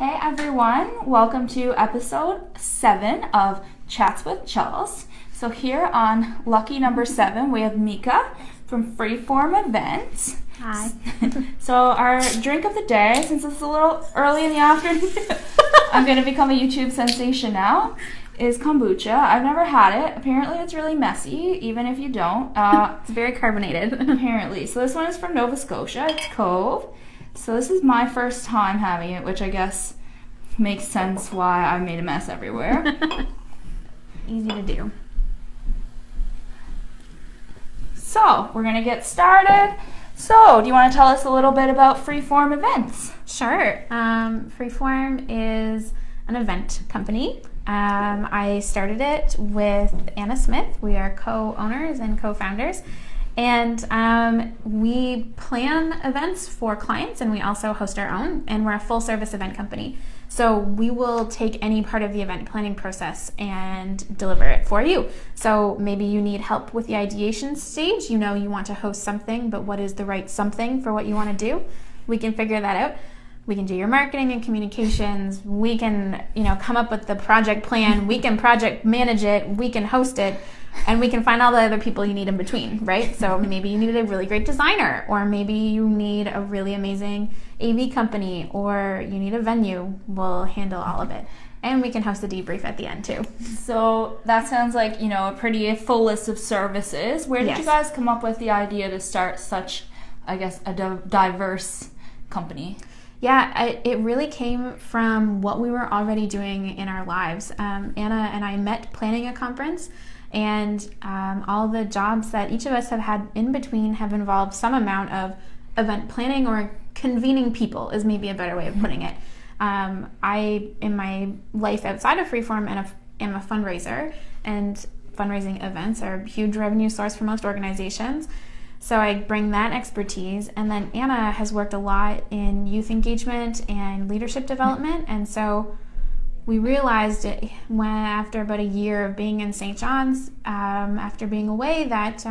Hey everyone, welcome to episode 7 of Chats with Chels. So here on lucky number 7, we have Mica from FreeForm Events. Hi. So our drink of the day, since it's a little early in the afternoon, I'm going to become a YouTube sensation now, is kombucha. I've never had it. Apparently it's really messy, even if you don't. It's very carbonated. Apparently. So this one is from Nova Scotia. It's Cove. So this is my first time having it, which I guess makes sense why I made a mess everywhere. Easy to do. So we're going to get started. So do you want to tell us a little bit about FreeForm Events? Sure. FreeForm is an event company. I started it with Anna Smith. We are co-owners and co-founders. And we plan events for clients, and we also host our own, and we're a full-service event company. So we will take any part of the event planning process and deliver it for you. So maybe you need help with the ideation stage. You know you want to host something, but what is the right something for what you want to do? We can figure that out. We can do your marketing and communications. We can, come up with the project plan. We can project manage it. We can host it. And we can find all the other people you need in between, right? So maybe you need a really great designer, or maybe you need a really amazing AV company, or you need a venue. We'll handle all of it. And we can host a debrief at the end too. So that sounds like, a pretty full list of services. Where did you guys come up with the idea to start such, I guess, a diverse company? Yeah, it really came from what we were already doing in our lives. Anna and I met planning a conference, and all the jobs that each of us have had in between have involved some amount of event planning or convening people is maybe a better way of putting it. I, in my life outside of FreeForm, am a fundraiser, and fundraising events are a huge revenue source for most organizations. So I bring that expertise, and then Anna has worked a lot in youth engagement and leadership development, and so we realized after about a year of being in St. John's, after being away, that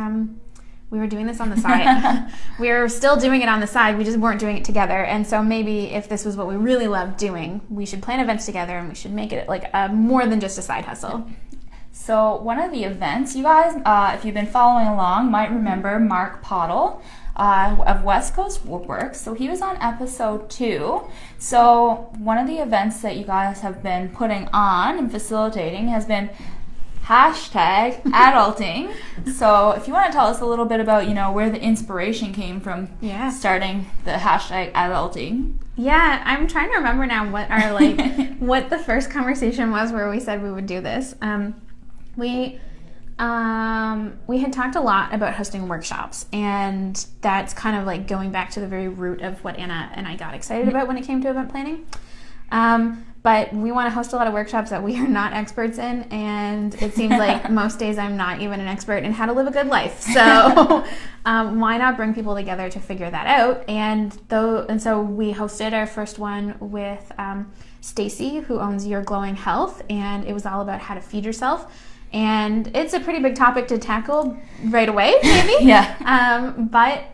we were doing this on the side. We were still doing it on the side, we just weren't doing it together, and so maybe if this was what we really loved doing, we should plan events together, and we should make it like more than just a side hustle. So one of the events, you guys, if you've been following along, might remember Mark Pottle of West Coast Woodworks. So he was on episode 2. So one of the events that you guys have been putting on and facilitating has been #adulting. So if you want to tell us a little bit about, where the inspiration came from starting the #adulting. Yeah, I'm trying to remember now what our what the first conversation was where we said we would do this. We had talked a lot about hosting workshops, and that's kind of like going back to the very root of what Anna and I got excited about when it came to event planning. But we want to host a lot of workshops that we are not experts in, and it seems like most days I'm not even an expert in how to live a good life. So why not bring people together to figure that out? And so we hosted our first one with Stacy, who owns Your Glowing Health, and it was all about how to feed yourself. And it's a pretty big topic to tackle right away, maybe. But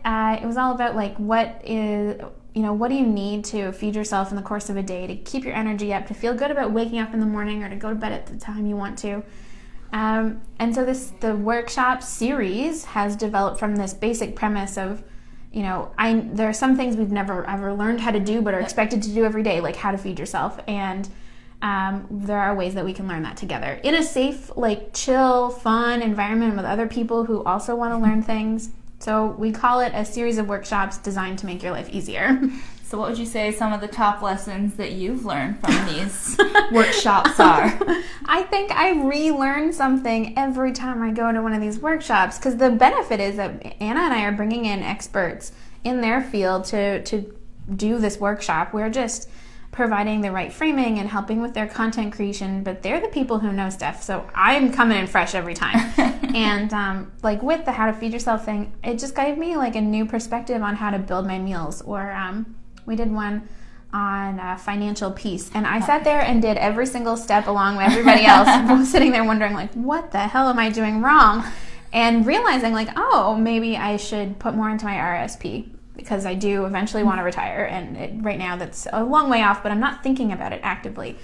it was all about what do you need to feed yourself in the course of a day to keep your energy up, to feel good about waking up in the morning, or to go to bed at the time you want to. And so the workshop series has developed from this basic premise of, there are some things we've never ever learned how to do but are expected to do every day, like how to feed yourself. And there are ways that we can learn that together in a safe, chill, fun environment with other people who also want to learn things. So we call it a series of workshops designed to make your life easier. So what would you say some of the top lessons that you've learned from these workshops are? I think I relearn something every time I go to one of these workshops, because the benefit is that Anna and I are bringing in experts in their field to do this workshop. We're just providing the right framing and helping with their content creation, but they're the people who know stuff, so I'm coming in fresh every time. And with the how to feed yourself thing, it just gave me a new perspective on how to build my meals. Or we did one on financial peace, and I sat there and did every single step along with everybody else, sitting there wondering what the hell am I doing wrong, and realizing maybe I should put more into my RSP. because I do eventually want to retire, and right now that's a long way off, but I'm not thinking about it actively.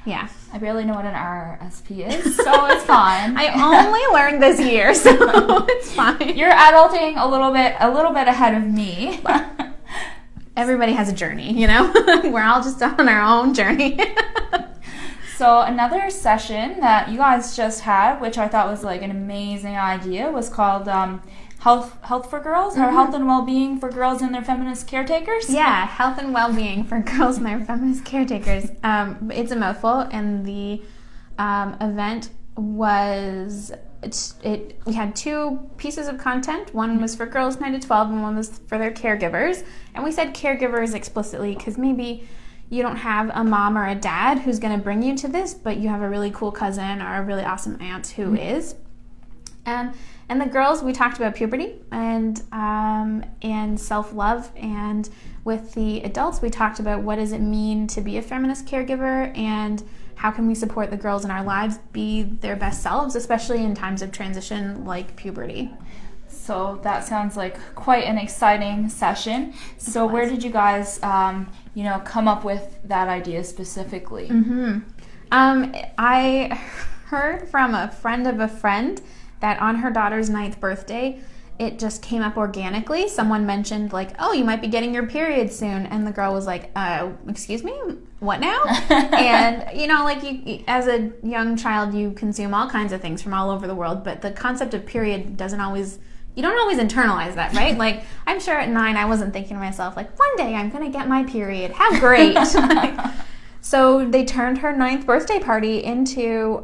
Yeah. I barely know what an RSP is, so it's fine. I only learned this year, so it's fine. You're adulting a little bit ahead of me. Everybody has a journey, you know? We're all just on our own journey. So another session that you guys just had, which I thought was like an amazing idea, was called Health for Girls, or Health and Well-Being for Girls and Their Feminist Caretakers. Yeah, Health and Well-Being for Girls and Their Feminist Caretakers. It's a mouthful, and the event was... we had 2 pieces of content. One was for girls 9 to 12 and one was for their caregivers. And we said caregivers explicitly because maybe you don't have a mom or a dad who's going to bring you to this, but you have a really cool cousin or a really awesome aunt who is. And the girls, we talked about puberty and self-love. And with the adults, we talked about what does it mean to be a feminist caregiver and how can we support the girls in our lives be their best selves, especially in times of transition like puberty. So that sounds like quite an exciting session. So where did you guys, come up with that idea specifically? I heard from a friend of a friend that on her daughter's 9th birthday, it just came up organically. Someone mentioned like, oh, you might be getting your period soon. And the girl was like, excuse me, what now? And, you, as a young child, you consume all kinds of things from all over the world. But the concept of period you don't always internalize that, right? Like, I'm sure at 9, I wasn't thinking to myself, like, one day I'm going to get my period. How great. So they turned her 9th birthday party into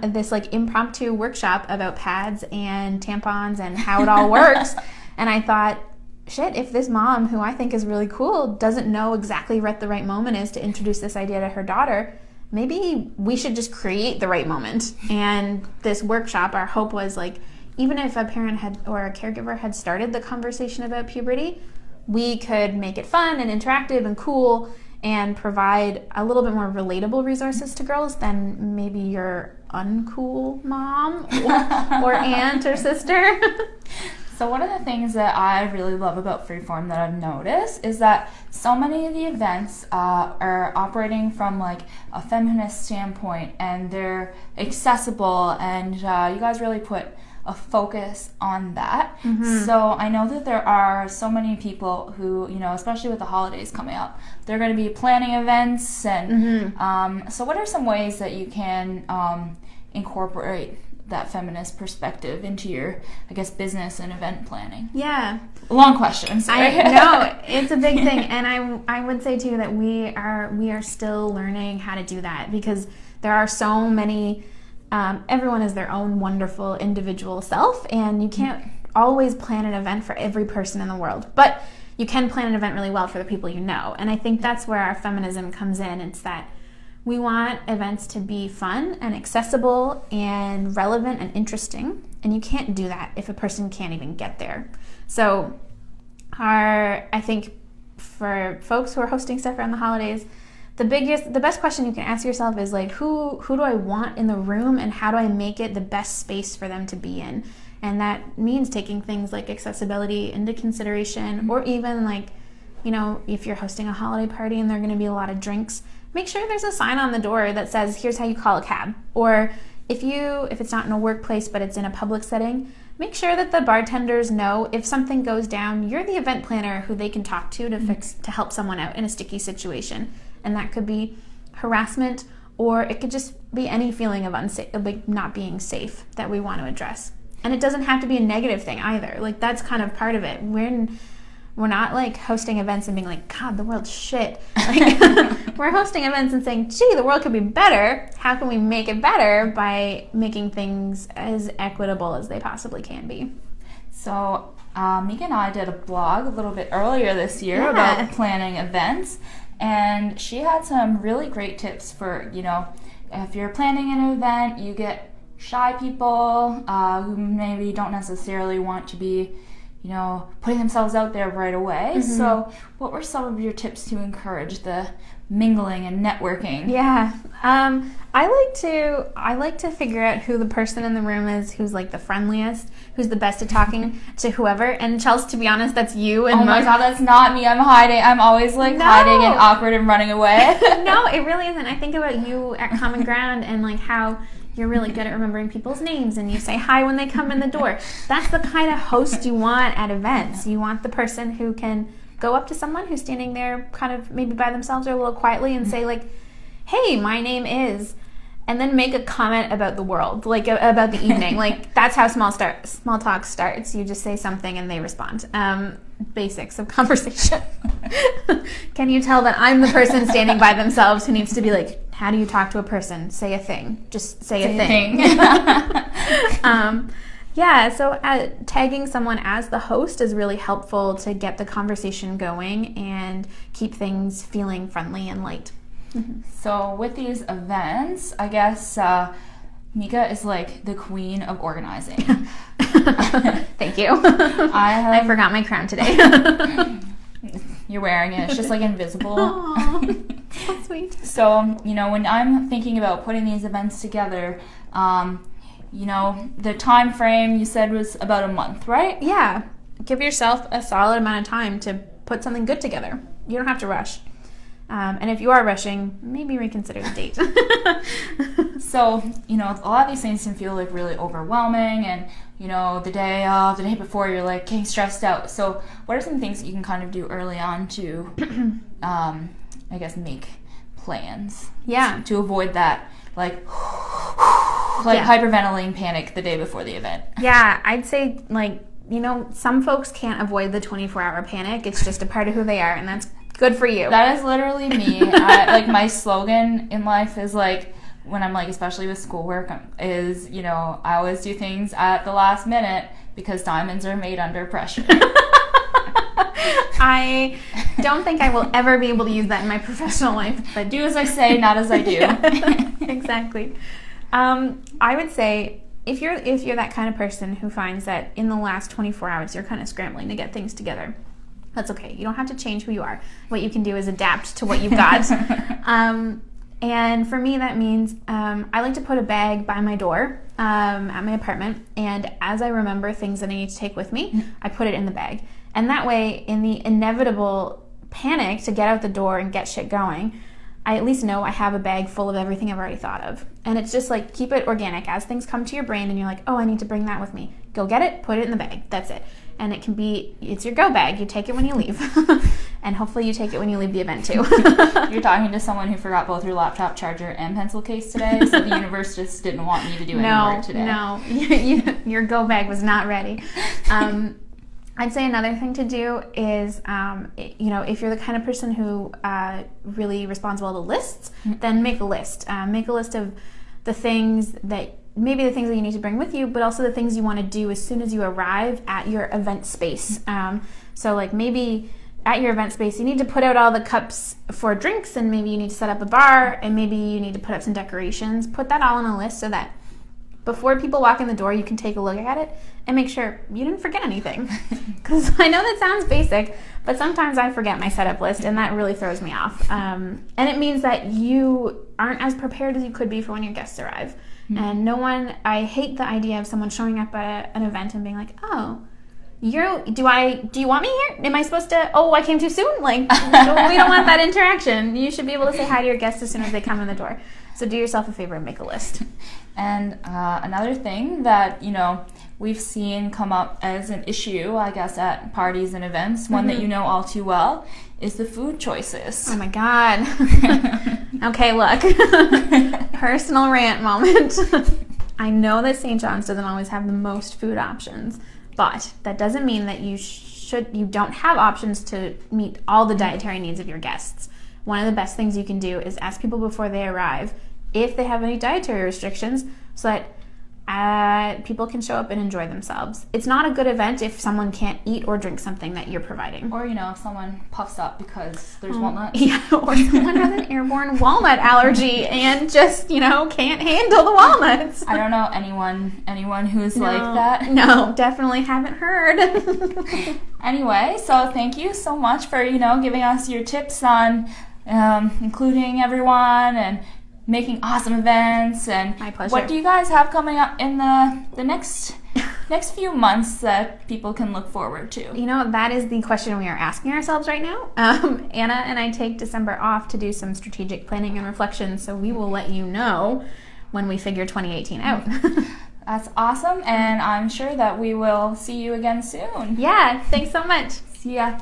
this like impromptu workshop about pads and tampons and how it all works. And I thought, shit, if this mom, who I think is really cool, doesn't know exactly what the right moment is to introduce this idea to her daughter, maybe we should just create the right moment. And this workshop, our hope was like, even if a parent had or a caregiver had started the conversation about puberty, we could make it fun and interactive and cool and provide a little bit more relatable resources to girls than maybe your uncool mom or aunt or sister. So one of the things that I really love about FreeForm that I've noticed is that so many of the events are operating from like a feminist standpoint, and they're accessible, and you guys really put a focus on that. So I know that there are so many people who, especially with the holidays coming up, they're going to be planning events. And so what are some ways that you can incorporate that feminist perspective into your, I guess, business and event planning? Yeah. Long question. Sorry. I know, it's a big thing. And I would say too that we are still learning how to do that, because there are so many everyone is their own wonderful individual self, and you can't always plan an event for every person in the world, but you can plan an event really well for the people you know. And I think that's where our feminism comes in. It's that we want events to be fun and accessible and relevant and interesting, and you can't do that if a person can't even get there. So I think for folks who are hosting stuff around the holidays, the best question you can ask yourself is like, who do I want in the room, and how do I make it the best space for them to be in? And that means taking things like accessibility into consideration, or even like, if you're hosting a holiday party and there are going to be a lot of drinks, make sure there's a sign on the door that says, here's how you call a cab. Or if it's not in a workplace but it's in a public setting, make sure that the bartenders know if something goes down, you're the event planner who they can talk to help someone out in a sticky situation. And that could be harassment, or it could just be any feeling of not being safe that we want to address. And it doesn't have to be a negative thing either. Like, that's kind of part of it. We're not like hosting events and being like, God, the world's shit. Like, we're hosting events and saying, gee, the world could be better. How can we make it better by making things as equitable as they possibly can be? So Mica and I did a blog a little bit earlier this year about planning events. And she had some really great tips for, if you're planning an event, you get shy people who maybe don't necessarily want to be, putting themselves out there right away. So what were some of your tips to encourage the mingling and networking? Yeah. I like to figure out who the person in the room is who's like the friendliest, who's the best at talking to whoever. And Chels, to be honest, that's you. And oh my God, that's not me. I'm hiding. I'm always like hiding and awkward and running away. No, it really isn't. I think about you at Common Ground and like how you're really good at remembering people's names and you say hi when they come in the door. That's the kind of host you want at events. You want the person who can go up to someone who's standing there kind of maybe by themselves or a little quietly and say like, hey, my name is, and then make a comment about the world, like about the evening. Like that's how small talk starts. You just say something and they respond. Basics of conversation. Can you tell that I'm the person standing by themselves who needs to be like, how do you talk to a person? Say a thing. Just say a thing. Yeah, so tagging someone as the host is really helpful to get the conversation going and keep things feeling friendly and light. So with these events, I guess Mica is like the queen of organizing. Thank you. I forgot my crown today. You're wearing it. It's just like invisible. Aww, so sweet. So, when I'm thinking about putting these events together, the time frame you said was about a month, right? Yeah. Give yourself a solid amount of time to put something good together. You don't have to rush. And if you are rushing, maybe reconsider the date. So, a lot of these things can feel like really overwhelming and, the day before you're like getting stressed out. So what are some things that you can kind of do early on to, I guess, make plans? Yeah. To avoid that, hyperventilating panic the day before the event. Yeah, I'd say some folks can't avoid the 24-hour panic. It's just a part of who they are, and that's good for you. That is literally me. My slogan in life is when I'm especially with schoolwork is, I always do things at the last minute because diamonds are made under pressure. I don't think I will ever be able to use that in my professional life, but do as I say, not as I do. Yeah, exactly. I would say if you're that kind of person who finds that in the last 24 hours you're kind of scrambling to get things together, that's okay. You don't have to change who you are. What you can do is adapt to what you've got. And for me, that means I like to put a bag by my door at my apartment, and as I remember things that I need to take with me, I put it in the bag. And that way, in the inevitable panic to get out the door and get shit going, I at least know I have a bag full of everything I've already thought of. And it's just keep it organic. As things come to your brain and you're like, oh, I need to bring that with me. Go get it, put it in the bag. That's it. And it's your go bag. You take it when you leave. And hopefully you take it when you leave the event too. You're talking to someone who forgot both your laptop charger and pencil case today, so the universe just didn't want me to do any work today. No, your go bag was not ready. I'd say another thing to do is, if you're the kind of person who really responds well to lists, then make a list. Make a list of the things that you need to bring with you, but also the things you want to do as soon as you arrive at your event space. So maybe at your event space, you need to put out all the cups for drinks, and maybe you need to set up a bar, and maybe you need to put up some decorations. Put that all on a list so that before people walk in the door, you can take a look at it and make sure you didn't forget anything. Because I know that sounds basic, but sometimes I forget my setup list, and that really throws me off. And it means that you aren't as prepared as you could be for when your guests arrive. And I hate the idea of someone showing up at an event and being like, oh, do you want me here? Am I supposed to, I came too soon? We don't want that interaction. You should be able to say hi to your guests as soon as they come in the door. So do yourself a favor and make a list. And another thing that, we've seen come up as an issue, I guess, at parties and events, one that you know all too well, is the food choices. Oh my God. Okay, look. Personal rant moment. I know that St. John's doesn't always have the most food options, but that doesn't mean that you don't have options to meet all the dietary needs of your guests. One of the best things you can do is ask people before they arrive if they have any dietary restrictions, so that people can show up and enjoy themselves. It's not a good event if someone can't eat or drink something that you're providing. Or, if someone puffs up because there's walnuts. Yeah, or someone has an airborne walnut allergy and just, can't handle the walnuts. I don't know anyone who's like that. No, definitely haven't heard. Anyway, so thank you so much for, giving us your tips on including everyone and making awesome events. And my pleasure. What do you guys have coming up in the next few months that people can look forward to? That is the question we are asking ourselves right now. Anna and I take December off to do some strategic planning and reflection, so we will let you know when we figure 2018 out. That's awesome, and I'm sure that we will see you again soon. Yeah, thanks so much. See ya.